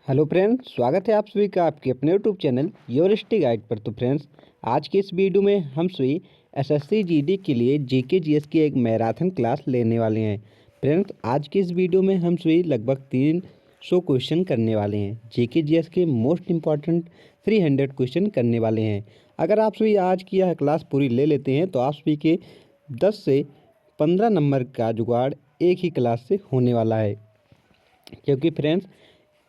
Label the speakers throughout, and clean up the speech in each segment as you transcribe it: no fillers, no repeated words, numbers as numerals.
Speaker 1: Hello friends, स्वागत है आप सभी का आपके अपने YouTube channel your study guide पर। तो फ्रेंड्स, आज के इस वीडियो में हम सभी एसएससी जीडी के लिए जीके जीएस की एक मैराथन क्लास लेने वाले हैं। फ्रेंड्स, आज के इस वीडियो में हम सभी लगभग 300 क्वेश्चन करने वाले हैं। जीके जीएस के मोस्ट इंपॉर्टेंट 300 क्वेश्चन करने वाले हैं। अगर आप सभी आज की यह क्लास पूरी ले लेते हैं तो आप सभी के 10 से 15 नंबर का जुगाड़ एक ही क्लास से होने वाला है। क्योंकि फ्रेंड्स,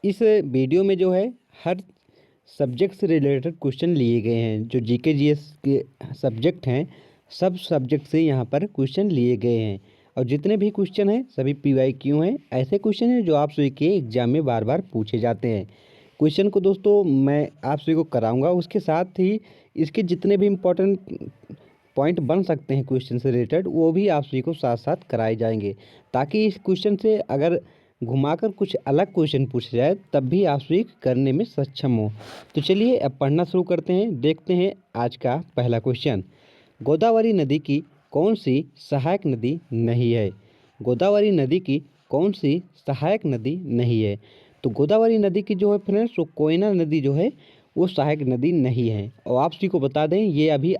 Speaker 1: इस वीडियो में जो है हर सब्जेक्ट से रिलेटेड क्वेश्चन लिए गए हैं। जो जीके जीएस के सब्जेक्ट हैं, सब सब्जेक्ट से यहाँ पर क्वेश्चन लिए गए हैं। और जितने भी क्वेश्चन हैं सभी पीवाईक्यू हैं। ऐसे क्वेश्चन हैं जो आप सभी के एग्जाम में बार बार पूछे जाते हैं। क्वेश्चन को दोस्तों मैं आप सभी को कराऊंगा, उसके साथ ही इसके जितने भी इम्पोर्टेंट पॉइंट बन सकते हैं क्वेश्चन से रिलेटेड वो भी आप सभी को साथ साथ कराए जाएंगे, ताकि इस क्वेश्चन से अगर घुमाकर कुछ अलग क्वेश्चन पूछा जाए तब भी आप सभी करने में सक्षम हो। तो चलिए अब पढ़ना शुरू करते हैं। देखते हैं आज का पहला क्वेश्चन। गोदावरी नदी की कौन सी सहायक नदी नहीं है? गोदावरी नदी की कौन सी सहायक नदी नहीं है? तो गोदावरी नदी की जो है फ्रेंड्स, वो कोयना नदी जो है वो सहायक नदी नहीं है। और आप सभी को बता दें, ये अभी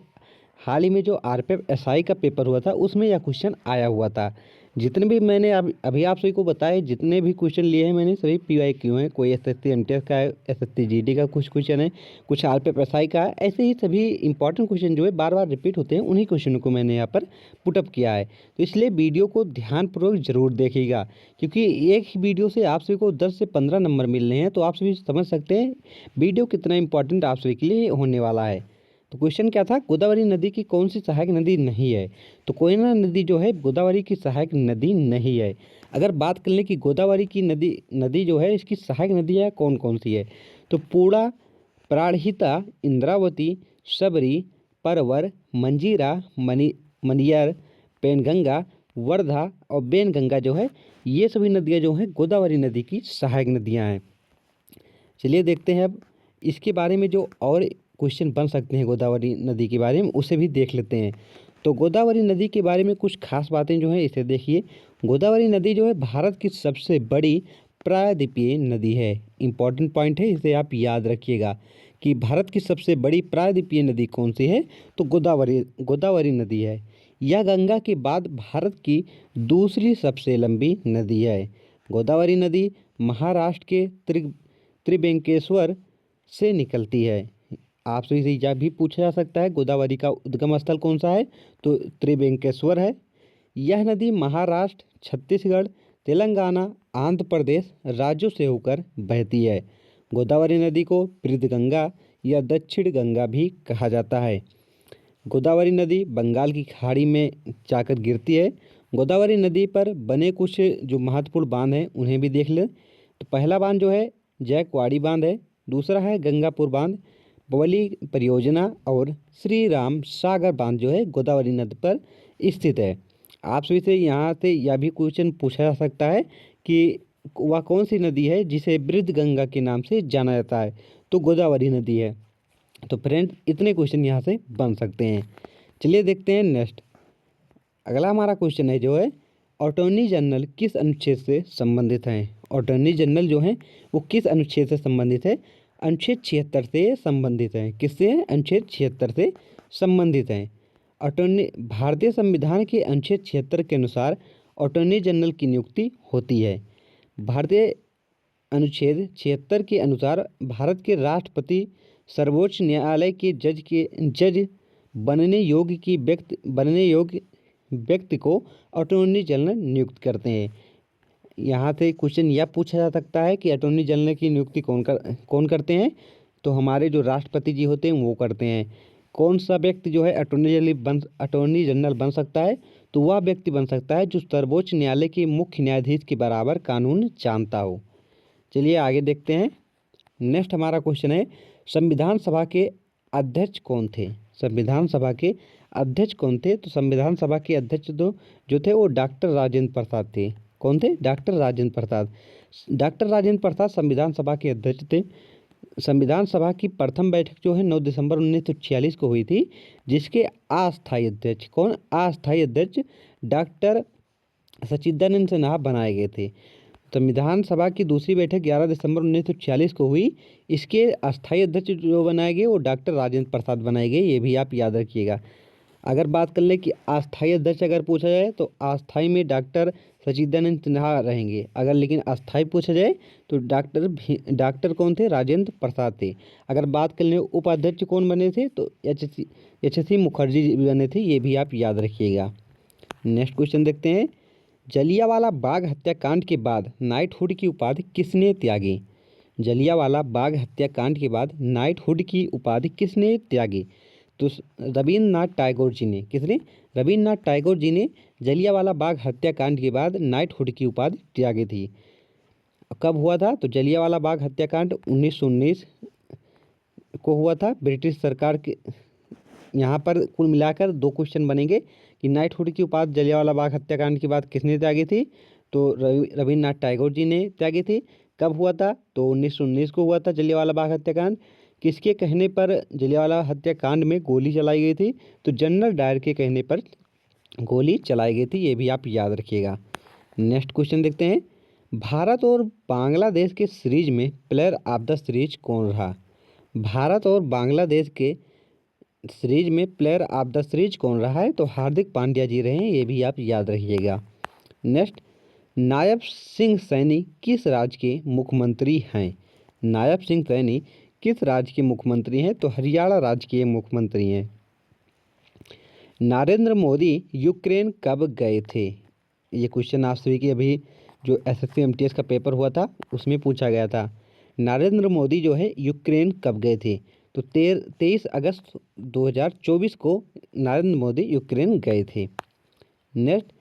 Speaker 1: हाल ही में जो आरपीएफ एसआई का पेपर हुआ था उसमें यह क्वेश्चन आया हुआ था। जितने भी मैंने अभी आप सभी को बताए, जितने भी क्वेश्चन लिए हैं मैंने सभी पीवाईक्यू हैं। कोई एसएससी एमटीएस का है, एसएससी जीडी का कुछ क्वेश्चन है, कुछ आरपीएफ एसआई का है। ऐसे ही सभी इंपॉर्टेंट क्वेश्चन जो है बार बार रिपीट होते हैं, उन्हीं क्वेश्चनों को मैंने यहाँ पर पुटअप किया है। तो इसलिए वीडियो को ध्यानपूर्वक जरूर देखिएगा, क्योंकि एक ही वीडियो से आप सभी को 10 से 15 नंबर मिल रहे हैं। तो आप सभी समझ सकते हैं वीडियो कितना इंपॉर्टेंट आप सभी के लिए होने वाला है। तो क्वेश्चन क्या था? गोदावरी नदी की कौन सी सहायक नदी नहीं है? तो कोयना नदी जो है गोदावरी की सहायक नदी नहीं है। अगर बात कर लें कि गोदावरी की नदी जो है इसकी सहायक नदियाँ कौन कौन सी है, तो पूर्णा, प्राणहिता, इंद्रावती, शबरी, परवर, मंजीरा, मनियर, पेनगंगा, वर्धा और बेनगंगा जो है, ये सभी नदियाँ जो हैं गोदावरी नदी की सहायक नदियाँ हैं। चलिए देखते हैं अब इसके बारे में जो और क्वेश्चन बन सकते हैं गोदावरी नदी के बारे में, उसे भी देख लेते हैं। तो गोदावरी नदी के बारे में कुछ खास बातें जो हैं इसे देखिए। गोदावरी नदी जो है भारत की सबसे बड़ी प्रायद्वीपीय नदी है। इंपॉर्टेंट पॉइंट है, इसे आप याद रखिएगा कि भारत की सबसे बड़ी प्रायद्वीपीय नदी कौन सी है, तो गोदावरी नदी है। यह गंगा के बाद भारत की दूसरी सबसे लंबी नदी है। गोदावरी नदी महाराष्ट्र के त्रिवेंकेश्वर से निकलती है। आपसे से यह भी पूछा जा सकता है गोदावरी का उद्गम स्थल कौन सा है, तो त्रिवेंकेश्वर है। यह नदी महाराष्ट्र, छत्तीसगढ़, तेलंगाना, आंध्र प्रदेश राज्यों से होकर बहती है। गोदावरी नदी को बृहद्गंगा या दक्षिण गंगा भी कहा जाता है। गोदावरी नदी बंगाल की खाड़ी में जाकर गिरती है। गोदावरी नदी पर बने कुछ जो महत्वपूर्ण बांध हैं उन्हें भी देख लें। तो पहला बांध जो है जयकवाड़ी बांध है, दूसरा है गंगापुर बांध, बवली परियोजना और श्री राम सागर बांध जो है गोदावरी नदी पर स्थित है। आप सभी से यहाँ से यह भी क्वेश्चन पूछा जा सकता है कि वह कौन सी नदी है जिसे बृहद्गंगा के नाम से जाना जाता है, तो गोदावरी नदी है। तो फ्रेंड्स, इतने क्वेश्चन यहाँ से बन सकते हैं। चलिए देखते हैं नेक्स्ट। अगला हमारा क्वेश्चन है जो है अटॉर्नी जनरल किस अनुच्छेद से संबंधित हैं? अटॉर्नी जनरल जो हैं वो किस अनुच्छेद से संबंधित है? अनुच्छेद 76 से संबंधित हैं। किससे हैं? अनुच्छेद 76 से संबंधित हैं। अटॉर्नी भारतीय संविधान के अनुच्छेद 76 के अनुसार अटॉर्नी जनरल की नियुक्ति होती है। भारतीय अनुच्छेद 76 के अनुसार भारत के राष्ट्रपति सर्वोच्च न्यायालय के जज बनने योग्य व्यक्ति को अटॉर्नी जनरल नियुक्त करते हैं। यहाँ से क्वेश्चन यह पूछा जा सकता है कि अटॉर्नी जनरल की नियुक्ति कौन करते हैं, तो हमारे जो राष्ट्रपति जी होते हैं वो करते हैं। कौन सा व्यक्ति जो है अटॉर्नी जनरल बन सकता है, तो वह व्यक्ति बन सकता है जो सर्वोच्च न्यायालय के मुख्य न्यायाधीश के बराबर कानून जानता हो। चलिए आगे देखते हैं। नेक्स्ट हमारा क्वेश्चन है संविधान सभा के अध्यक्ष कौन थे? संविधान सभा के अध्यक्ष कौन थे? तो संविधान सभा के अध्यक्ष जो थे वो डॉक्टर राजेंद्र प्रसाद थे। कौन थे? डॉक्टर राजेंद्र प्रसाद। डॉक्टर राजेंद्र प्रसाद संविधान सभा के अध्यक्ष थे। संविधान सभा की प्रथम बैठक जो है 9 दिसंबर 1946 को हुई थी, जिसके अस्थायी अध्यक्ष अस्थायी अध्यक्ष डॉक्टर सच्चिदानंद सिन्हा बनाए गए थे। संविधान सभा की दूसरी बैठक 11 दिसंबर 1946 को हुई। इसके अस्थायी अध्यक्ष जो बनाए गए वो डॉक्टर राजेंद्र प्रसाद बनाए गए, ये भी आप याद रखिएगा। अगर बात कर ले कि अस्थायी अध्यक्ष अगर पूछा जाए तो अस्थायी में डॉक्टर सचिदानंद सिन्हा रहेंगे। अगर लेकिन अस्थायी पूछा जाए तो डॉक्टर कौन थे? राजेंद्र प्रसाद थे। अगर बात कर ले उपाध्यक्ष कौन बने थे तो एच सी मुखर्जी जी बने थे, ये भी आप याद रखिएगा। नेक्स्ट क्वेश्चन देखते हैं। जलियांवाला बाग हत्याकांड के बाद नाइटहुड की उपाधि किसने त्यागी? जलियांवाला बाग हत्याकांड के बाद नाइटहुड की उपाधि किसने त्यागी? तो रविन्द्रनाथ टैगोर जी ने। किसने? रविन्द्रनाथ टैगोर जी ने जलियांवाला बाग हत्याकांड के बाद नाइटहुड की उपाधि त्यागी थी। कब हुआ था? तो जलियांवाला बाग हत्याकांड 1919 को हुआ था। ब्रिटिश सरकार के यहाँ पर कुल मिलाकर 2 क्वेश्चन बनेंगे कि नाइटहुड की उपाधि जलियांवाला बाग हत्याकांड के बाद किसने त्यागी थी? तो रविन्द्रनाथ टैगोर जी ने त्यागी थी। कब हुआ था? तो 1919 को हुआ था जलियांवाला बाग हत्याकांड। किसके कहने पर जलियांवाला हत्याकांड में गोली चलाई गई थी? तो जनरल डायर के कहने पर गोली चलाई गई थी, ये भी आप याद रखिएगा। नेक्स्ट क्वेश्चन देखते हैं। भारत और बांग्लादेश के सीरीज में प्लेयर ऑफ द सीरीज कौन रहा? भारत और बांग्लादेश के सीरीज में प्लेयर ऑफ द सीरीज कौन रहा है? तो हार्दिक पांड्या जी रहे हैं, ये भी आप याद रखिएगा। नेक्स्ट, नायब सिंह सैनी किस राज्य के मुख्यमंत्री हैं? नायब सिंह सैनी किस राज्य के मुख्यमंत्री हैं? तो हरियाणा राज्य के मुख्यमंत्री हैं। नरेंद्र मोदी यूक्रेन कब गए थे? ये क्वेश्चन आप सभी की अभी जो एसएससी एमटीएस का पेपर हुआ था उसमें पूछा गया था। नरेंद्र मोदी जो है यूक्रेन कब गए थे? तो 23 अगस्त 2024 को नरेंद्र मोदी यूक्रेन गए थे। नेक्स्ट,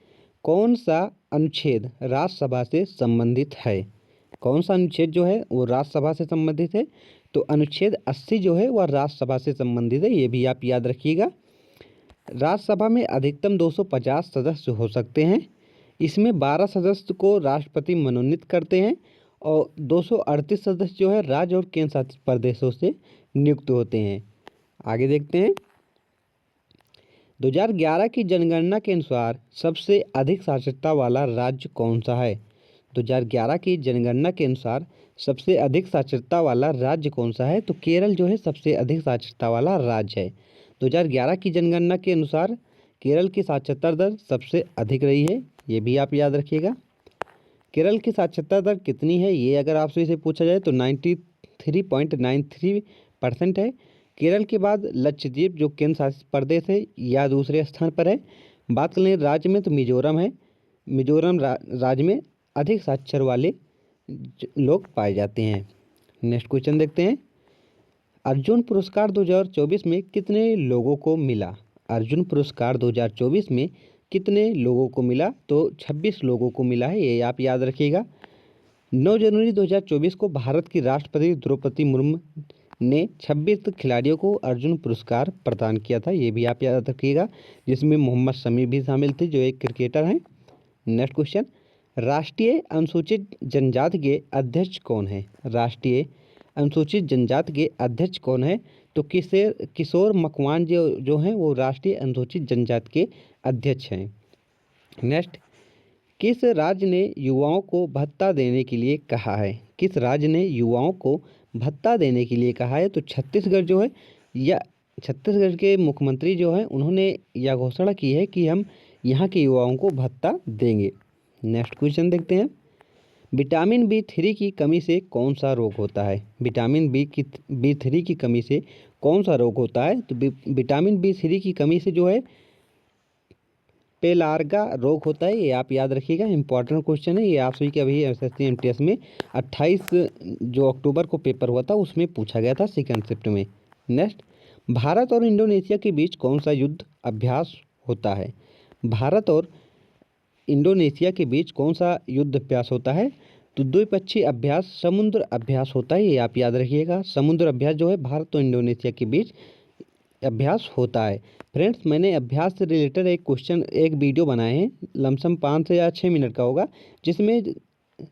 Speaker 1: कौन सा अनुच्छेद राज्यसभा से संबंधित है? कौन सा अनुच्छेद जो है वो राज्यसभा से संबंधित है? तो अनुच्छेद 80 जो है वह राज्यसभा से संबंधित है, ये भी आप याद रखिएगा। राज्यसभा में अधिकतम 250 सदस्य हो सकते हैं। इसमें 12 सदस्य को राष्ट्रपति मनोनीत करते हैं और 238 सदस्य जो है राज्य और केंद्र शासित प्रदेशों से नियुक्त होते हैं। आगे देखते हैं। 2011 की जनगणना के अनुसार सबसे अधिक साक्षरता वाला राज्य कौन सा है? 2011 की जनगणना के अनुसार सबसे अधिक साक्षरता वाला राज्य कौन सा है? तो केरल जो है सबसे अधिक साक्षरता वाला राज्य है। 2011 की जनगणना के अनुसार केरल की साक्षरता दर सबसे अधिक रही है, ये भी आप याद रखिएगा। केरल की साक्षरता दर कितनी है ये अगर आपसे इसे पूछा जाए तो 93.93% है। केरल के बाद लक्षद्वीप जो केंद्र शासित प्रदेश है या दूसरे स्थान पर है। बात करें राज्य में तो मिजोरम है। मिजोरम राज्य में अधिक साक्षर वाले लोग पाए जाते हैं। नेक्स्ट क्वेश्चन देखते हैं। अर्जुन पुरस्कार 2024 में कितने लोगों को मिला? अर्जुन पुरस्कार 2024 में कितने लोगों को मिला? तो 26 लोगों को मिला है, ये आप याद रखिएगा। 9 जनवरी 2024 को भारत की राष्ट्रपति द्रौपदी मुर्मू ने 26 खिलाड़ियों को अर्जुन पुरस्कार प्रदान किया था, ये भी आप याद रखिएगा, जिसमें मोहम्मद शमी भी शामिल थे जो एक क्रिकेटर हैं। नेक्स्ट क्वेश्चन, राष्ट्रीय अनुसूचित जनजाति के अध्यक्ष कौन है? राष्ट्रीय अनुसूचित जनजाति के अध्यक्ष कौन है? तो किशोर मकवान जो हैं वो राष्ट्रीय अनुसूचित जनजाति के अध्यक्ष हैं। नेक्स्ट, किस राज्य ने युवाओं को भत्ता देने के लिए कहा है? किस राज्य ने युवाओं को भत्ता देने के लिए कहा है? तो छत्तीसगढ़ जो है, या छत्तीसगढ़ के मुख्यमंत्री जो हैं उन्होंने यह घोषणा की है कि हम यहाँ के युवाओं को भत्ता देंगे। नेक्स्ट क्वेश्चन देखते हैं। विटामिन B3 की कमी से कौन सा रोग होता है? विटामिन B3 की कमी से कौन सा रोग होता है? तो विटामिन B3 की कमी से जो है पेलार्गा रोग होता है, ये आप याद रखिएगा। इंपॉर्टेंट क्वेश्चन है ये, आप सभी के अभी एसएससी एमटीएस में 28 जो अक्टूबर को पेपर हुआ था उसमें पूछा गया था सेकंड शिफ्ट में। नेक्स्ट, भारत और इंडोनेशिया के बीच कौन सा युद्ध अभ्यास होता है? भारत और इंडोनेशिया के बीच कौन सा युद्ध अभ्यास होता है? तो द्विपक्षीय अभ्यास समुद्र अभ्यास होता है, ये आप याद रखिएगा। समुद्र अभ्यास जो है भारत और इंडोनेशिया के बीच अभ्यास होता है। फ्रेंड्स, मैंने अभ्यास से रिलेटेड एक वीडियो बनाए हैं, लमसम 5 से या 6 मिनट का होगा, जिसमें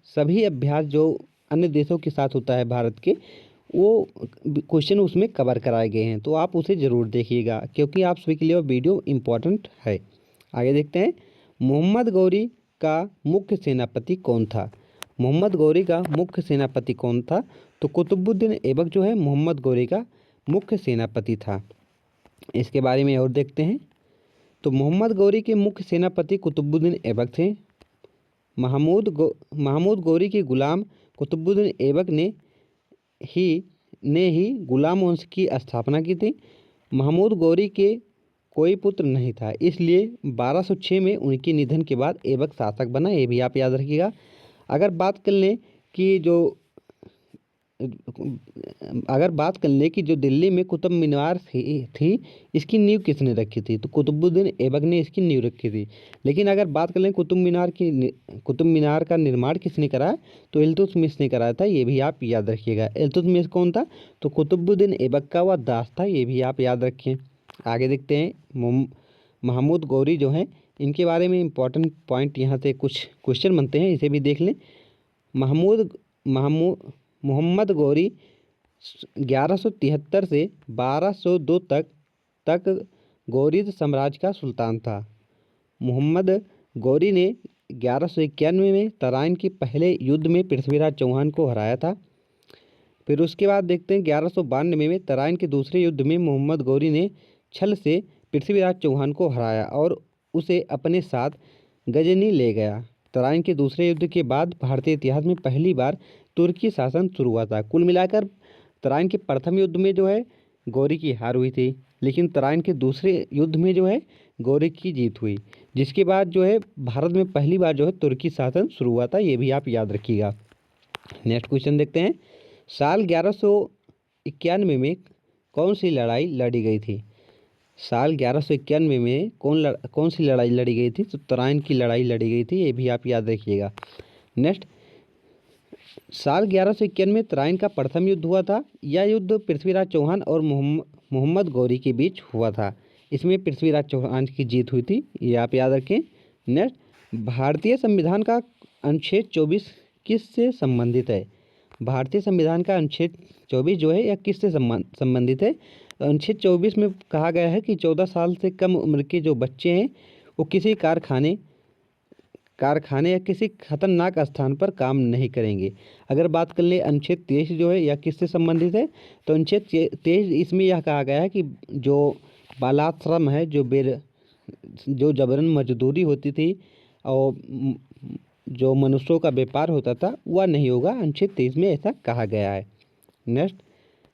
Speaker 1: सभी अभ्यास जो अन्य देशों के साथ होता है भारत के, वो क्वेश्चन उसमें कवर कराए गए हैं, तो आप उसे ज़रूर देखिएगा क्योंकि आप सभी के लिए वो वीडियो इम्पोर्टेंट है। आगे देखते हैं। मोहम्मद गौरी का मुख्य सेनापति कौन था? मोहम्मद गौरी का मुख्य सेनापति कौन था? तो कुतुबुद्दीन ऐबक जो है मोहम्मद गौरी का मुख्य सेनापति था। इसके बारे में और देखते हैं। तो मोहम्मद गौरी के मुख्य सेनापति कुतुबुद्दीन ऐबक थे। महमूद गौरी के गुलाम कुतुबुद्दीन ऐबक ने ही गुलाम वंश की स्थापना की थी। महमूद गौरी के कोई पुत्र नहीं था, इसलिए 1206 में उनके निधन के बाद ऐबक शासक बना। ये भी आप याद रखिएगा। अगर बात कर लें कि जो दिल्ली में कुतुब मीनार थी इसकी नींव किसने रखी थी? तो कुतुबुद्दीन ऐबक ने इसकी नींव रखी थी। लेकिन अगर बात कर लें कुतुब मीनार का निर्माण किसने कराया? तो इल्तुतमिश ने कराया था। ये भी आप याद रखिएगा। इल्तुतमिश कौन था? तो कुतुबुद्दीन ऐबक का वह दास था। ये भी आप याद रखें। आगे देखते हैं। महमूद गौरी जो हैं इनके बारे में इम्पोर्टेंट पॉइंट यहाँ से कुछ क्वेश्चन बनते हैं, इसे भी देख लें। मोहम्मद गौरी 1173 से 1202 तक गौरीद साम्राज्य का सुल्तान था। मोहम्मद गौरी ने 1191 में तराइन के पहले युद्ध में पृथ्वीराज चौहान को हराया था। फिर उसके बाद देखते हैं 1192 में तराइन के दूसरे युद्ध में मोहम्मद गौरी ने छल से पृथ्वीराज चौहान को हराया और उसे अपने साथ गजनी ले गया। तराइन के दूसरे युद्ध के बाद भारतीय इतिहास में पहली बार तुर्की शासन शुरू हुआ था। कुल मिलाकर तराइन के प्रथम युद्ध में जो है गौरी की हार हुई थी, लेकिन तराइन के दूसरे युद्ध में जो है गौरी की जीत हुई, जिसके बाद जो है भारत में पहली बार जो है तुर्की शासन शुरू हुआ था। ये भी आप याद रखिएगा। नेक्स्ट क्वेश्चन देखते हैं। साल 1191 में कौन सी लड़ाई लड़ी गई थी? साल 1191 में कौन सी लड़ाई लड़ी गई थी? तो तराइन की लड़ाई लड़ी गई थी। ये भी आप याद रखिएगा। नेक्स्ट, साल 1191 में तराइन का प्रथम युद्ध हुआ था। यह युद्ध पृथ्वीराज चौहान और मोहम्मद गौरी के बीच हुआ था। इसमें पृथ्वीराज चौहान की जीत हुई थी। ये आप याद रखें। नेक्स्ट, भारतीय संविधान का अनुच्छेद 24 किससे संबंधित है? भारतीय संविधान का अनुच्छेद 24 जो है यह किससे संबंधित है? अनुच्छेद 24 में कहा गया है कि 14 साल से कम उम्र के जो बच्चे हैं वो किसी कारखाने या किसी खतरनाक स्थान पर काम नहीं करेंगे। अगर बात कर ले अनुच्छेद 23 जो है यह किससे संबंधित है? तो अनुच्छेद 23 इसमें यह कहा गया है कि जो बालाश्रम है, जो जबरन मजदूरी होती थी और जो मनुष्यों का व्यापार होता था वह नहीं होगा। अनुच्छेद 23 में ऐसा कहा गया है। नेक्स्ट,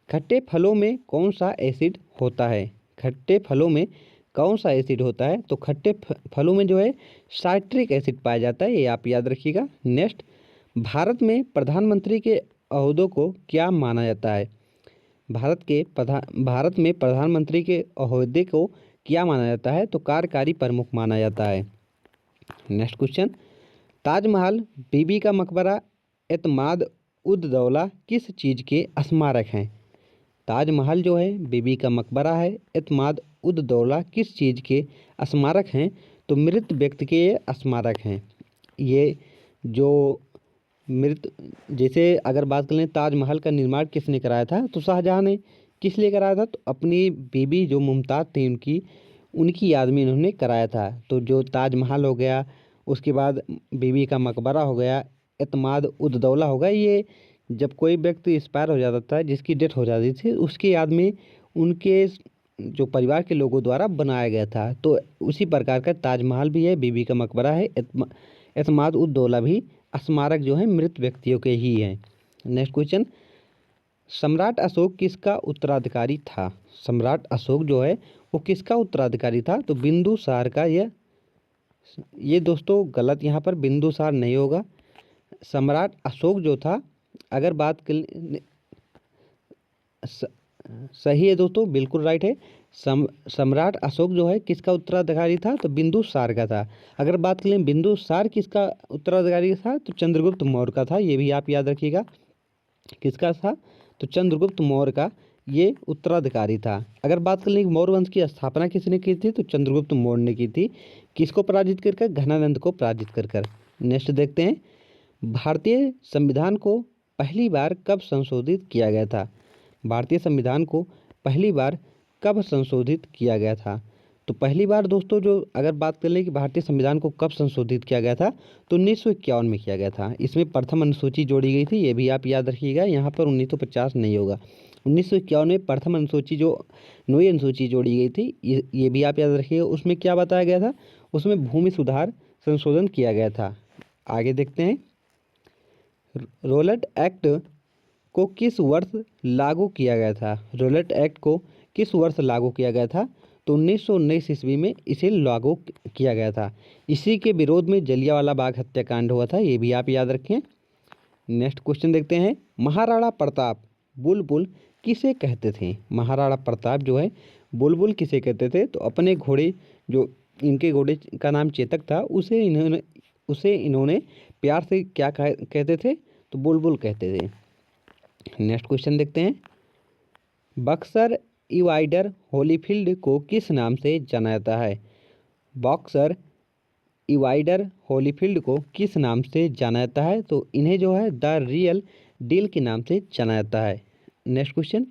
Speaker 1: खट्टे फलों में कौन सा एसिड होता है? खट्टे फलों में कौन सा एसिड होता है? तो खट्टे फलों में जो है साइट्रिक एसिड पाया जाता है। ये आप याद रखिएगा। नेक्स्ट, भारत में प्रधानमंत्री के ओहदों को क्या माना जाता है? भारत में प्रधानमंत्री के ओहदे को क्या माना जाता है? तो कार्यकारी प्रमुख माना जाता है। नेक्स्ट क्वेश्चन, ताजमहल, बीबी का मकबरा, एतमाद उद दौला किस चीज़ के स्मारक हैं? ताजमहल जो है, बीबी का मकबरा है, एतमाद उद दौला किस चीज़ के स्मारक हैं? तो मृत व्यक्ति के ये स्मारक हैं। ये जो जैसे अगर बात करें ताजमहल का निर्माण किसने कराया था? तो शाहजहाँ ने। किस लिए कराया था? तो अपनी बीबी जो मुमताज़ थी उनकी याद में इन्होंने कराया था। तो जो ताजमहल हो गया, उसके बाद बीबी का मकबरा हो गया, एतमाद उद दौला हो गया, ये जब कोई व्यक्ति एक्सपायर हो जाता था, जिसकी डेथ हो जाती थी, उसकी याद में उनके जो परिवार के लोगों द्वारा बनाया गया था। तो उसी प्रकार का ताजमहल भी है, बीबी का मकबरा है, एतमाद उद दौला भी स्मारक जो है मृत व्यक्तियों के ही हैं। नेक्स्ट क्वेश्चन, सम्राट अशोक किसका उत्तराधिकारी था? सम्राट अशोक जो है वो किसका उत्तराधिकारी था? तो बिंदुसार का। ये दोस्तों गलत, यहाँ पर बिंदुसार नहीं होगा। सम्राट अशोक जो था, अगर बात कर सही है दोस्तों, बिल्कुल राइट है। सम्राट अशोक जो है किसका उत्तराधिकारी था? तो बिंदुसार का था। अगर बात करें बिंदुसार किसका उत्तराधिकारी था? तो चंद्रगुप्त मौर्य का था। ये भी आप याद रखिएगा। किसका था? तो चंद्रगुप्त मौर्य का ये उत्तराधिकारी था। अगर बात कर लें मौर्य वंश की स्थापना किसने की थी? तो चंद्रगुप्त मौर्य ने की थी। किसको पराजित कर? घनानंद को पराजित कर। नेक्स्ट देखते हैं, भारतीय संविधान को पहली बार कब संशोधित किया गया था? भारतीय संविधान को पहली बार कब संशोधित किया गया था? तो पहली बार दोस्तों जो अगर बात कर लें कि भारतीय संविधान को कब संशोधित किया गया था, तो 1951 में किया गया था। इसमें प्रथम अनुसूची जोड़ी गई थी, ये भी आप याद रखिएगा, यहाँ पर 1950 नहीं होगा। 1951 में प्रथम अनुसूची जो नई अनुसूची जोड़ी गई थी, ये भी आप याद रखिएगा। उसमें क्या बताया गया था, उसमें भूमि सुधार संशोधन किया गया था। आगे देखते हैं, रोलट एक्ट को किस वर्ष लागू किया गया था? रोलट एक्ट को किस वर्ष लागू किया गया था? तो 1919 ईस्वी में इसे लागू किया गया था। इसी के विरोध में जलियांवाला बाग हत्याकांड हुआ था, ये भी आप याद रखें। नेक्स्ट क्वेश्चन देखते हैं, महाराणा प्रताप बुलबुल किसे कहते थे? महाराणा प्रताप जो है बुलबुल किसे कहते थे? तो अपने घोड़े, जो इनके घोड़े का नाम चेतक था, उसे इन्होंने प्यार से क्या कहते थे? तो बुलबुल कहते थे। नेक्स्ट क्वेश्चन देखते हैं, बक्सर इवाइडर होलीफील्ड को किस नाम से जाना जाता है? बक्सर इवाइडर होलीफील्ड को किस नाम से जाना जाता है? तो इन्हें जो है द रियल डील के नाम से जाना जाता है। नेक्स्ट क्वेश्चन,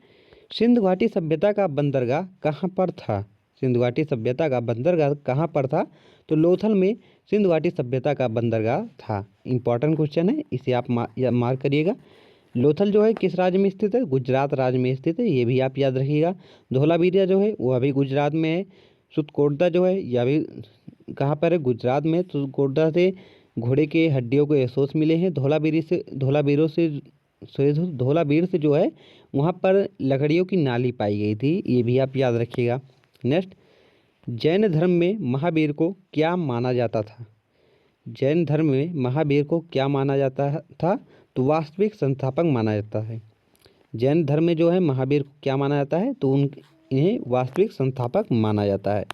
Speaker 1: सिंधु घाटी सभ्यता का बंदरगाह कहाँ पर था? सिंधु घाटी सभ्यता का बंदरगाह कहाँ पर था? तो लोथल में सिंधु घाटी सभ्यता का बंदरगाह था। इंपॉर्टेंट क्वेश्चन है, इसे आप मार्क करिएगा। लोथल जो है किस राज्य में स्थित है? गुजरात राज्य में स्थित है, ये भी आप याद रखिएगा। धौलावीरा जो है वह भी गुजरात में है। सुतकोटदा जो है यह भी कहाँ पर है? गुजरात में। सुतकोटदा से घोड़े के हड्डियों के अवशेष मिले हैं। धौलावीर से जो है वहाँ पर लकड़ियों की नाली पाई गई थी, ये भी आप याद रखिएगा। नेक्स्ट, जैन धर्म में महावीर को क्या माना जाता था? जैन धर्म में महावीर को क्या माना जाता था? तो वास्तविक संस्थापक माना जाता है। जैन धर्म में जो है महावीर को क्या माना जाता है? तो इन्हें वास्तविक संस्थापक माना जाता है।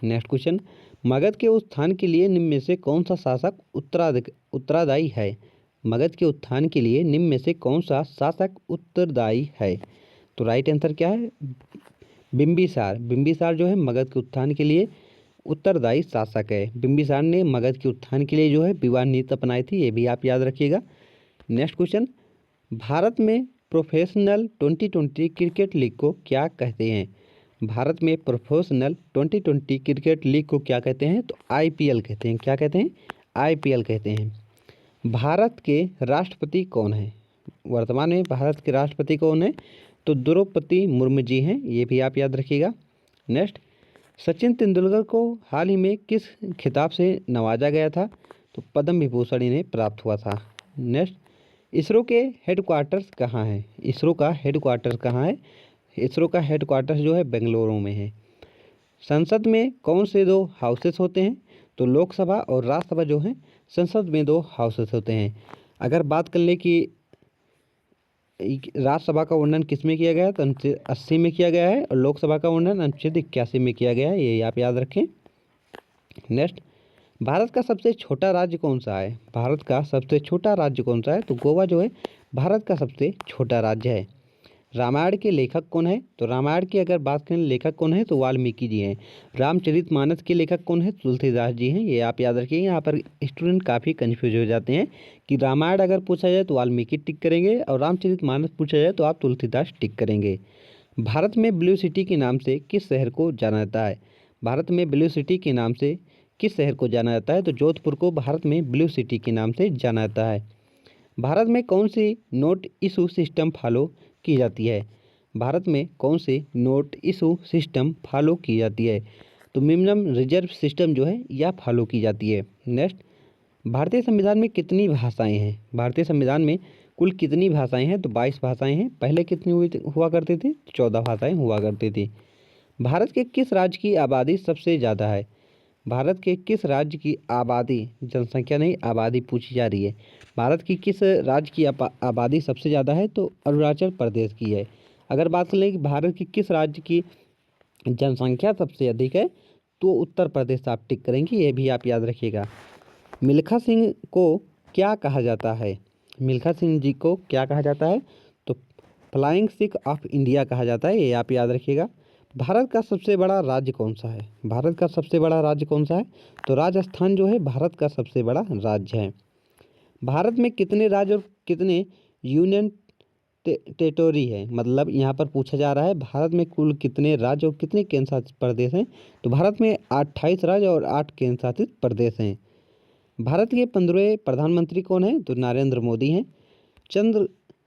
Speaker 1: नेक्स्ट क्वेश्चन, मगध के उत्थान के लिए निम्न में से कौन सा शासक उत्तरदायी है? मगध के उत्थान के लिए निम्न में से कौन सा शासक उत्तरदायी है? तो राइट आंसर क्या है? बिंबिसार। बिंबिसार जो है मगध के उत्थान के लिए उत्तरदायी शासक है। बिंबिसार ने मगध के उत्थान के लिए जो है विवाह नीति अपनाई थी, ये भी आप याद रखिएगा। नेक्स्ट क्वेश्चन, भारत में प्रोफेशनल 2020 क्रिकेट लीग को क्या कहते हैं? भारत में प्रोफेशनल 2020 क्रिकेट लीग को क्या कहते हैं? तो IPL कहते हैं। क्या कहते हैं? IPL कहते हैं। भारत के राष्ट्रपति कौन है? वर्तमान में भारत के राष्ट्रपति कौन है? तो द्रौपदी मुर्मू जी हैं, ये भी आप याद रखिएगा। नेक्स्ट, सचिन तेंदुलकर को हाल ही में किस खिताब से नवाजा गया था? तो पद्म विभूषण इन्हें प्राप्त हुआ था। नेक्स्ट, इसरो के हेडक्वार्टर्स कहाँ है? इसरो का हेडक्वार्टर्स कहाँ है? इसरो का हेडक्वार्टर्स जो है बेंगलुरु में है। संसद में कौन से 2 हाउसेस होते हैं? तो लोकसभा और राज्यसभा जो है संसद में 2 हाउसेस होते हैं। अगर बात कर ले कि राज्यसभा का वर्णन किस में किया गया है, तो अनुच्छेद 80 में किया गया है, और लोकसभा का वर्णन अनुच्छेद 81 में किया गया है, ये आप याद रखें। नेक्स्ट, भारत का सबसे छोटा राज्य कौन सा है? भारत का सबसे छोटा राज्य कौन सा है? तो गोवा जो है भारत का सबसे छोटा राज्य है। रामायण के लेखक कौन है? तो रामायण की अगर बात करें लेखक कौन है, तो वाल्मीकि जी हैं। रामचरितमानस के लेखक कौन है? तुलसीदास जी हैं, ये आप याद रखिए। यहाँ पर स्टूडेंट काफ़ी कंफ्यूज हो जाते हैं कि रामायण अगर पूछा जाए तो वाल्मीकि टिक करेंगे, और रामचरितमानस पूछा जाए तो आप तुलसीदास टिक करेंगे। भारत में ब्लू सिटी के नाम से किस शहर को जाना जाता है? भारत में ब्लू सिटी के नाम से किस शहर को जाना जाता है? तो जोधपुर को भारत में ब्लू सिटी के नाम से जाना जाता है। भारत में कौन सी नोट इशू सिस्टम फॉलो की जाती है? भारत में कौन से नोट इशू सिस्टम फॉलो की जाती है? तो मिनिमम रिजर्व सिस्टम जो है यह फॉलो की जाती है। नेक्स्ट, भारतीय संविधान में कितनी भाषाएं हैं? भारतीय संविधान में कुल कितनी भाषाएं हैं? तो 22 भाषाएं हैं। पहले कितनी हुआ करती थी? 14 भाषाएं हुआ करती थी। भारत के किस राज्य की आबादी सबसे ज़्यादा है? भारत के किस राज्य की आबादी, जनसंख्या नहीं आबादी पूछी जा रही है, भारत की किस राज्य की आबादी सबसे ज़्यादा है? तो अरुणाचल प्रदेश की है। अगर बात करें कि भारत की किस राज्य की जनसंख्या सबसे अधिक है, तो उत्तर प्रदेश आप टिक करेंगे, ये भी आप याद रखिएगा। मिल्खा सिंह को क्या कहा जाता है? मिल्खा सिंह जी को क्या कहा जाता है? तो फ्लाइंग सिख ऑफ इंडिया कहा जाता है, ये आप याद रखिएगा। भारत का सबसे बड़ा राज्य कौन सा है? भारत का सबसे बड़ा राज्य कौन सा है? तो राजस्थान जो है भारत का सबसे बड़ा राज्य है। भारत में कितने राज्य और कितने यूनियन टेरिटोरी है, मतलब यहाँ पर पूछा जा रहा है भारत में कुल कितने राज्य और कितने केंद्र शासित प्रदेश हैं। तो भारत में 28 राज्य और 8 केंद्र शासित प्रदेश हैं। भारत के 15वें प्रधानमंत्री कौन हैं? तो नरेंद्र मोदी हैं।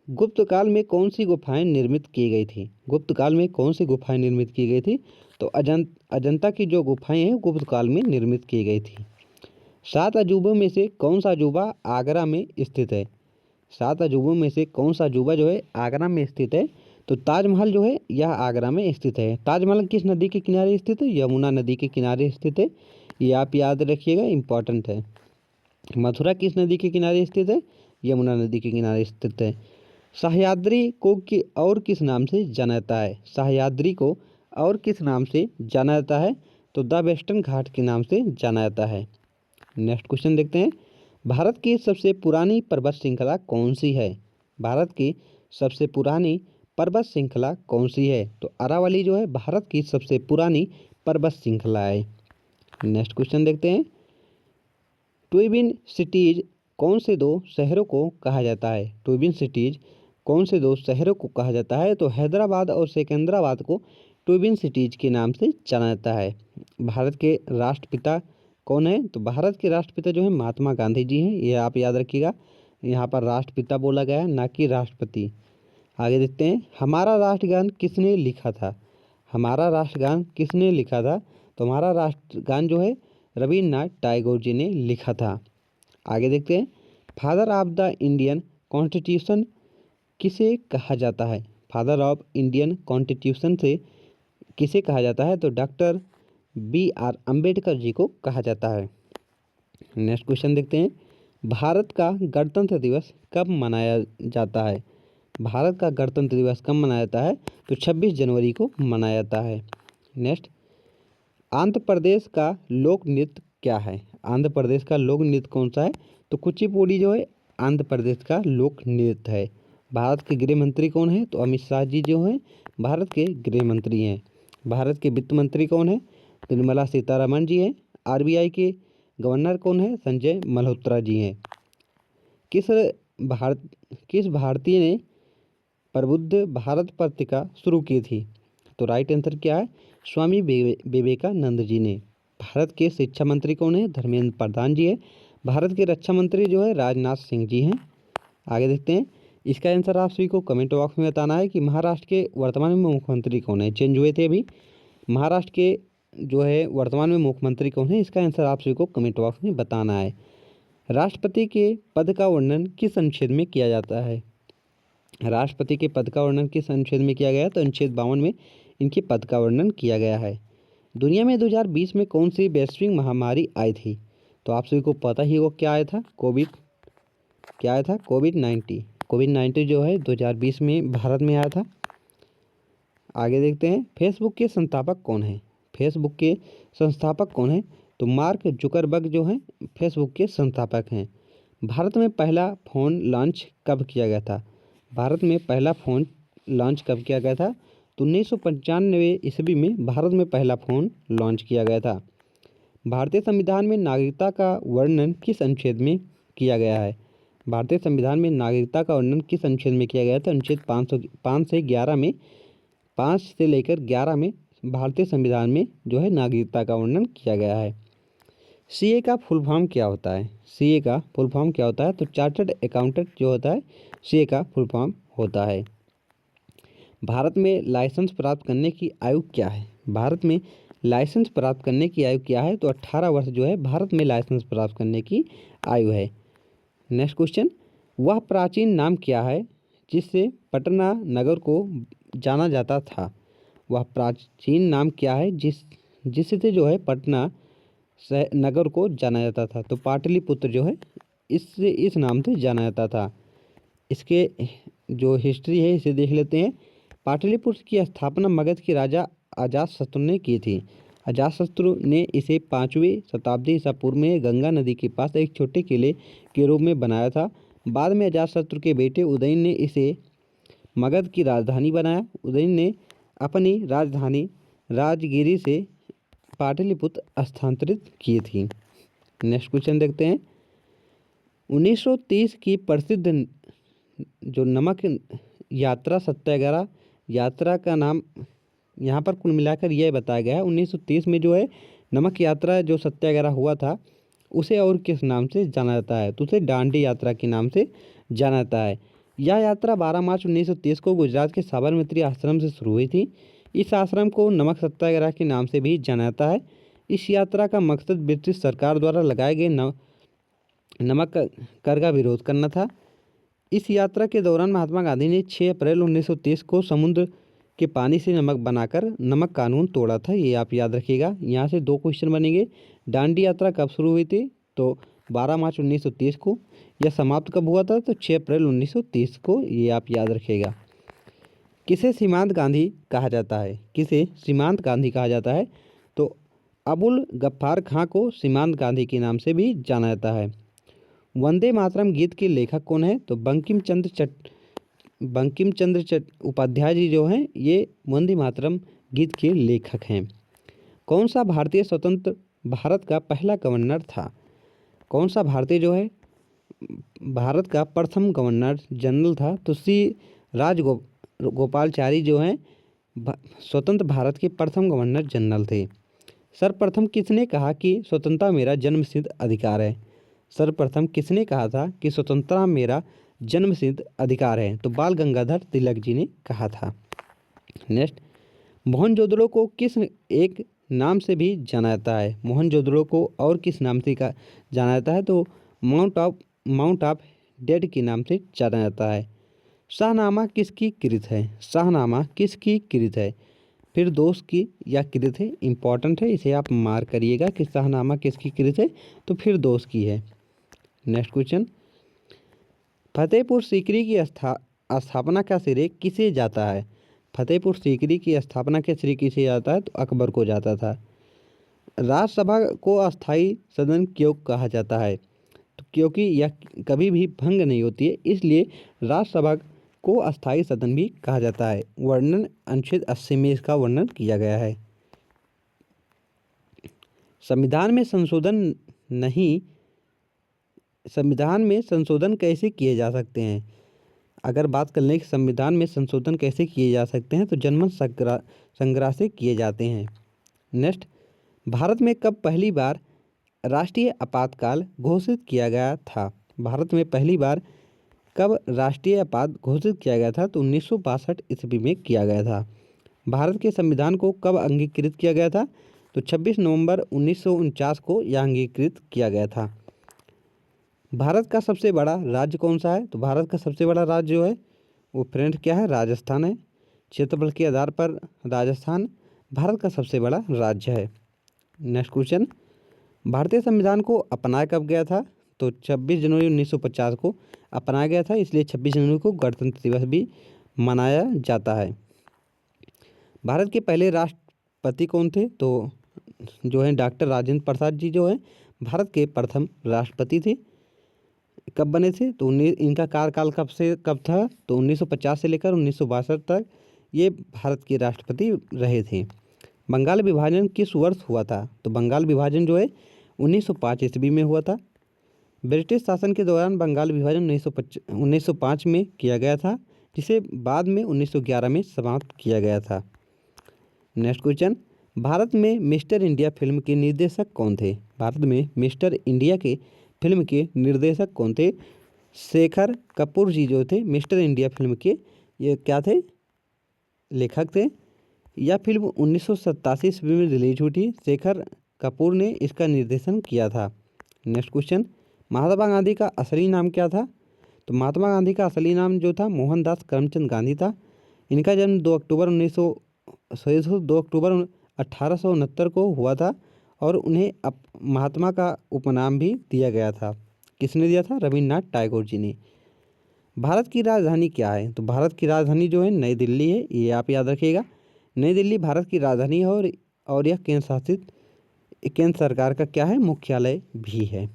Speaker 1: गुप्त काल में कौन सी गुफाएं निर्मित की गई थी? गुप्त काल में कौन सी गुफाएं निर्मित की गई थी? तो अजंता की जो गुफाएं हैं गुप्त काल में निर्मित की गई थी। 7 अजूबों में से कौन सा अजूबा आगरा में स्थित है? 7 अजूबों में से कौन सा अजूबा जो है आगरा में स्थित है? तो ताजमहल जो है यह आगरा में स्थित है। ताजमहल किस नदी के किनारे स्थित है? यमुना नदी के किनारे स्थित है। ये आप याद रखिएगा, इम्पॉर्टेंट है। मथुरा किस नदी के किनारे स्थित है? यमुना नदी के किनारे स्थित है। सह्याद्री को और किस नाम से जाना जाता है? सह्याद्री को और किस नाम से जाना जाता है? तो द वेस्टर्न घाट के नाम से जाना जाता है। नेक्स्ट क्वेश्चन देखते हैं। भारत की सबसे पुरानी पर्वत श्रृंखला कौन सी है? भारत की सबसे पुरानी पर्वत श्रृंखला कौन सी है? तो अरावली जो है भारत की सबसे पुरानी पर्वत श्रृंखला है। नेक्स्ट क्वेश्चन देखते हैं। ट्विन सिटीज कौन से दो शहरों को कहा जाता है? ट्विन सिटीज कौन से दो शहरों को कहा जाता है? तो हैदराबाद और सिकंदराबाद को ट्विन सिटीज के नाम से जाना जाता है। भारत के राष्ट्रपिता कौन है? तो भारत के राष्ट्रपिता जो है महात्मा गांधी जी हैं। ये आप याद रखिएगा, यहाँ पर राष्ट्रपिता बोला गया है, ना कि राष्ट्रपति। आगे देखते हैं। हमारा राष्ट्रगान किसने लिखा था? हमारा राष्ट्रगान किसने लिखा था? तो हमारा राष्ट्रगान जो है रविन्द्रनाथ टैगोर जी ने लिखा था। आगे देखते हैं। Father of the Indian constitution किसे कहा जाता है? फादर ऑफ इंडियन कॉन्स्टिट्यूशन से किसे कहा जाता है? तो डॉक्टर BR अम्बेडकर जी को कहा जाता है। नेक्स्ट क्वेश्चन देखते हैं। भारत का गणतंत्र दिवस कब मनाया जाता है? भारत का गणतंत्र दिवस कब मनाया जाता है? तो 26 जनवरी को मनाया जाता है। नेक्स्ट, आंध्र प्रदेश का लोक नृत्य क्या है? आंध्र प्रदेश का लोक नृत्य कौन सा है? तो कुचिपुड़ी जो है आंध्र प्रदेश का लोक नृत्य है। भारत के गृह मंत्री कौन है? तो अमित शाह जी जो हैं भारत के गृह मंत्री हैं। भारत के वित्त मंत्री कौन है? निर्मला सीतारमण जी हैं। RBI के गवर्नर कौन है? संजय मल्होत्रा जी हैं। किस भारतीय ने प्रबुद्ध भारत पत्रिका शुरू की थी? तो राइट आंसर क्या है? स्वामी विवेकानंद जी ने। भारत के शिक्षा मंत्री कौन है? धर्मेंद्र प्रधान जी है। भारत के रक्षा मंत्री जो है राजनाथ सिंह जी हैं। आगे देखते हैं। इसका आंसर आप सभी को कमेंट बॉक्स में बताना है कि महाराष्ट्र के वर्तमान में मुख्यमंत्री कौन है। चेंज हुए थे अभी। महाराष्ट्र के जो है वर्तमान में मुख्यमंत्री कौन है, इसका आंसर आप सभी को कमेंट बॉक्स में बताना है। राष्ट्रपति के पद का वर्णन किस अनुच्छेद में किया जाता है? राष्ट्रपति के पद का वर्णन किस अनुच्छेद में किया गया है? तो अनुच्छेद 52 में इनके पद का वर्णन किया गया है। दुनिया में 2020 में कौन सी वैश्विक महामारी आई थी? तो आप सभी को पता ही हो क्या आया था? कोविड-19। कोविड-19 जो है 2020 में भारत में आया था। आगे देखते हैं। फेसबुक के संस्थापक कौन है? फेसबुक के संस्थापक कौन है? तो मार्क जुकरबर्ग जो हैं फेसबुक के संस्थापक हैं। भारत में पहला फ़ोन लॉन्च कब किया गया था? भारत में पहला फ़ोन लॉन्च कब किया गया था? तो 1995 ईस्वी में भारत में पहला फ़ोन लॉन्च किया गया था। भारतीय संविधान में नागरिकता का वर्णन किस अनुच्छेद में किया गया है? भारतीय संविधान में नागरिकता का वर्णन किस अनुच्छेद में किया गया था? अनुच्छेद 5 से 11 में, 5 से लेकर 11 में भारतीय संविधान में जो है नागरिकता का वर्णन किया गया है। CA का फुल फॉर्म क्या होता है? CA का फुल फॉर्म क्या होता है? तो चार्टर्ड अकाउंटेंट जो होता है CA का फुल फॉर्म होता है। भारत में लाइसेंस प्राप्त करने की आयु क्या है? भारत में लाइसेंस प्राप्त करने की आयु क्या है? तो 18 वर्ष जो है भारत में लाइसेंस प्राप्त करने की आयु है। नेक्स्ट क्वेश्चन, वह प्राचीन नाम क्या है जिससे पटना नगर को जाना जाता था? वह प्राचीन नाम क्या है जिससे जो है पटना नगर को जाना जाता था? तो पाटलिपुत्र जो है इस नाम से जाना जाता था। इसके जो हिस्ट्री है इसे देख लेते हैं। पाटलिपुत्र की स्थापना मगध के राजा अजातशत्रु ने की थी। अजातशत्रु ने इसे 5वीं शताब्दी ईसा पूर्व में गंगा नदी के पास एक छोटे किले के रूप में बनाया था। बाद में अजातशत्रु के बेटे उदयन ने इसे मगध की राजधानी बनाया। उदयन ने अपनी राजधानी राजगिरी से पाटलिपुत्र स्थानांतरित की थी। नेक्स्ट क्वेश्चन देखते हैं। 1930 की प्रसिद्ध जो नमक यात्रा सत्याग्रह यात्रा का नाम यहाँ पर कुल मिलाकर यह बताया गया है। 1930 में जो है नमक यात्रा जो सत्याग्रह हुआ था उसे और किस नाम से जाना जाता है, तो उसे दांडी यात्रा के नाम से जाना जाता है। यह यात्रा 12 मार्च 1930 को गुजरात के साबरमती आश्रम से शुरू हुई थी। इस आश्रम को नमक सत्याग्रह के नाम से भी जाना जाता है। इस यात्रा का मकसद ब्रिटिश सरकार द्वारा लगाए गए नमक कर का विरोध करना था। इस यात्रा के दौरान महात्मा गांधी ने 6 अप्रैल 1930 को समुद्र के पानी से नमक बनाकर नमक कानून तोड़ा था। ये आप याद रखिएगा। यहाँ से 2 क्वेश्चन बनेंगे। दांडी यात्रा कब शुरू हुई थी, तो 12 मार्च 1930 को। यह समाप्त कब हुआ था, तो 6 अप्रैल 1930 को। ये आप याद रखिएगा। किसे सीमांत गांधी कहा जाता है, किसे सीमांत गांधी कहा जाता है, तो अबुल गफ्फार खां को सीमांत गांधी के नाम से भी जाना जाता है। वंदे मातरम गीत के लेखक कौन है, तो बंकिम चंद्र उपाध्याय जी जो हैं ये वंदे मातरम गीत के लेखक हैं। कौन सा भारतीय स्वतंत्र भारत का पहला गवर्नर था, कौन सा भारतीय जो है भारत का प्रथम गवर्नर जनरल था, तो श्री राजगोपालाचारी जो हैं स्वतंत्र भारत के प्रथम गवर्नर जनरल थे। सर्वप्रथम किसने कहा कि स्वतंत्रता मेरा जन्मसिद्ध अधिकार है, सर्वप्रथम किसने कहा था कि स्वतंत्रता मेरा जन्मसिद्ध अधिकार है, तो बाल गंगाधर तिलक जी ने कहा था। नेक्स्ट, मोहनजोदड़ो को किस एक नाम से भी जाना जाता है, मोहनजोदड़ो को और किस नाम से जाना जाता है, तो माउंट ऑफ डेड के नाम से जाना जाता है। शाहनामा किसकी कृत है, शाहनामा किसकी कृत है, फिरदौस की या कृत है, इंपॉर्टेंट है, इसे आप मार्क करिएगा कि शाहनामा किसकी कृत है, तो फिरदौस की है। नेक्स्ट क्वेश्चन, फतेहपुर सीकरी की स्थापना का श्रेय किसे जाता है, फतेहपुर सीकरी की स्थापना का श्रेय किसे जाता है, तो अकबर को जाता था। राज्यसभा को अस्थायी सदन क्यों कहा जाता है, तो क्योंकि यह कभी भी भंग नहीं होती है, इसलिए राज्यसभा को अस्थायी सदन भी कहा जाता है। वर्णन अनुच्छेद 80 में इसका वर्णन किया गया है। संविधान में संशोधन कैसे किए जा सकते हैं, अगर बात कर लें कि संविधान में संशोधन कैसे किए जा सकते हैं, तो जनमत संग्रह से किए जाते हैं। नेक्स्ट, भारत में कब पहली बार राष्ट्रीय आपातकाल घोषित किया गया था, भारत में पहली बार कब राष्ट्रीय आपात घोषित किया गया था, तो 1962 ईस्वी में किया गया था। भारत के संविधान को कब अंगीकृत किया गया था, तो 26 नवंबर 1949 को यह अंगीकृत किया गया था। भारत का सबसे बड़ा राज्य कौन सा है, तो भारत का सबसे बड़ा राज्य जो है वो फ्रेंड क्या है, राजस्थान है। क्षेत्रफल के आधार पर राजस्थान भारत का सबसे बड़ा राज्य है। नेक्स्ट क्वेश्चन, भारतीय संविधान को अपनाया कब गया था, तो 26 जनवरी 1950 को अपनाया गया था, इसलिए 26 जनवरी को गणतंत्र दिवस भी मनाया जाता है। भारत के पहले राष्ट्रपति कौन थे, तो जो है डॉक्टर राजेंद्र प्रसाद जी जो है भारत के प्रथम राष्ट्रपति थे। कब बने थे, तो इनका कार्यकाल कब था, तो 1950 से लेकर 1962 तक ये भारत के राष्ट्रपति रहे थे। बंगाल विभाजन किस वर्ष हुआ था, तो बंगाल विभाजन जो है 1905 ईस्वी में हुआ था। ब्रिटिश शासन के दौरान बंगाल विभाजन 1905 में किया गया था, जिसे बाद में 1911 में समाप्त किया गया था। नेक्स्ट क्वेश्चन, भारत में मिस्टर इंडिया फिल्म के निर्देशक कौन थे, भारत में मिस्टर इंडिया के फिल्म के निर्देशक कौन थे, शेखर कपूर जी जो थे मिस्टर इंडिया फिल्म के ये क्या थे, लेखक थे। यह फिल्म 1987 ईस्वी में रिलीज हुई थी, शेखर कपूर ने इसका निर्देशन किया था। नेक्स्ट क्वेश्चन, महात्मा गांधी का असली नाम क्या था, तो महात्मा गांधी का असली नाम जो था मोहनदास करमचंद गांधी था। इनका जन्म 2 अक्टूबर 1869 को हुआ था और उन्हें महात्मा का उपनाम भी दिया गया था। किसने दिया था, रविन्द्रनाथ टैगोर जी ने। भारत की राजधानी क्या है, तो भारत की राजधानी जो है नई दिल्ली है, ये आप याद रखिएगा। नई दिल्ली भारत की राजधानी है और यह केंद्र सरकार का क्या है, मुख्यालय भी है।